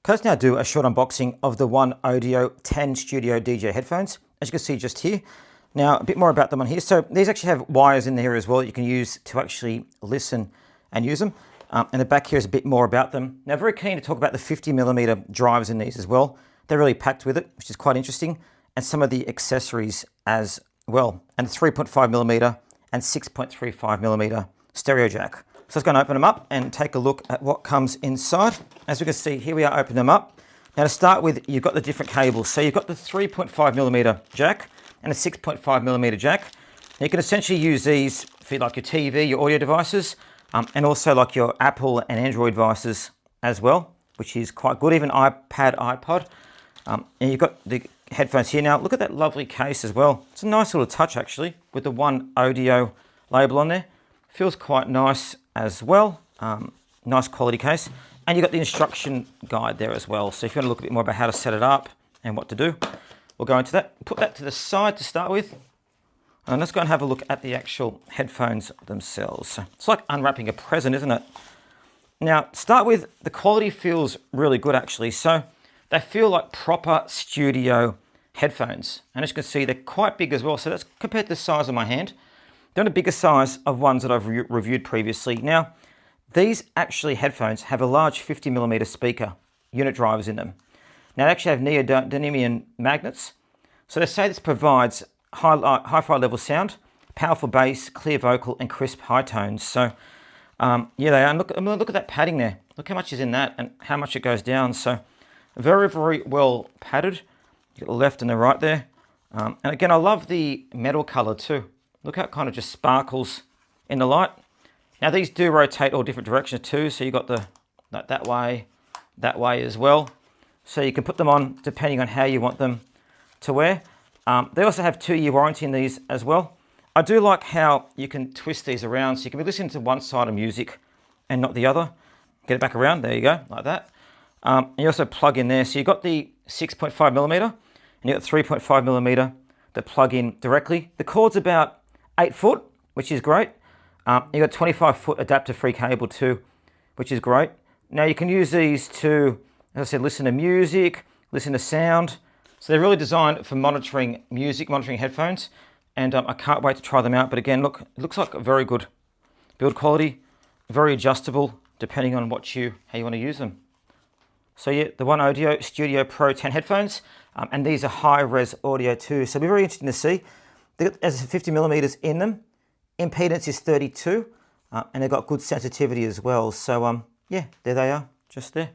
Let's now do a short unboxing of the OneOdio 10 Studio DJ headphones. As you can see just here. Now, a bit more about them on here. So these actually have wires in there as well that you can use to actually listen and use them. And the back here is a bit more about them. Now, very keen to talk about the 50mm drivers in these as well. They're really packed with it, which is quite interesting. And some of the accessories as well. And the 3.5mm and 6.35mm stereo jack. So let's go and open them up and take a look at what comes inside. As we can see, here we are, open them up. Now to start with, you've got the different cables. So you've got the 3.5mm jack and a 6.5mm jack. Now you can essentially use these for like your TV, your audio devices, and also like your Apple and Android devices as well, which is quite good, even iPad, iPod. And you've got the headphones here. Now look at that lovely case as well. It's a nice little touch actually with the OneOdio label on there. Feels quite nice as well. Nice quality case. And you've got the instruction guide there as well. So if you want to look a bit more about how to set it up and what to do, we'll go into that. Put that to the side to start with. And let's go and have a look at the actual headphones themselves. So it's like unwrapping a present, isn't it? Now, start with, the quality feels really good actually. So they feel like proper studio headphones. And as you can see, they're quite big as well. So that's compared to the size of my hand. They're on a bigger size of ones that I've reviewed previously. Now, these actually headphones have a large 50mm speaker unit drivers in them. Now, they actually have neodymium magnets. So they say this provides hi-fi level sound, powerful bass, clear vocal, and crisp high tones. So, yeah, they are. And look at that padding there. Look how much is in that and how much it goes down. So, very, very well padded. You've got the left and the right there. And again, I love the metal color too. Look how it kind of just sparkles in the light. Now these do rotate all different directions too. So you've got the that way as well. So you can put them on depending on how you want them to wear. They also have 2-year warranty in these as well. I do like how you can twist these around. So you can be listening to one side of music and not the other. Get it back around, there you go, like that. And you also plug in there. So you've got the 6.5mm and you've got 3.5mm that plug in directly. The cord's about 8 foot, which is great. You've got 25-foot adapter-free cable too, which is great. Now you can use these to, as I said, listen to music, listen to sound. So they're really designed for monitoring music, monitoring headphones. And I can't wait to try them out. But again, look, it looks like a very good build quality, very adjustable, depending on how you want to use them. So yeah, the OneOdio Studio Pro 10 headphones, and these are high-res audio too. So it'll be very interesting to see. There's 50mm in them. Impedance is 32, and they've got good sensitivity as well. So yeah, there they are, just there.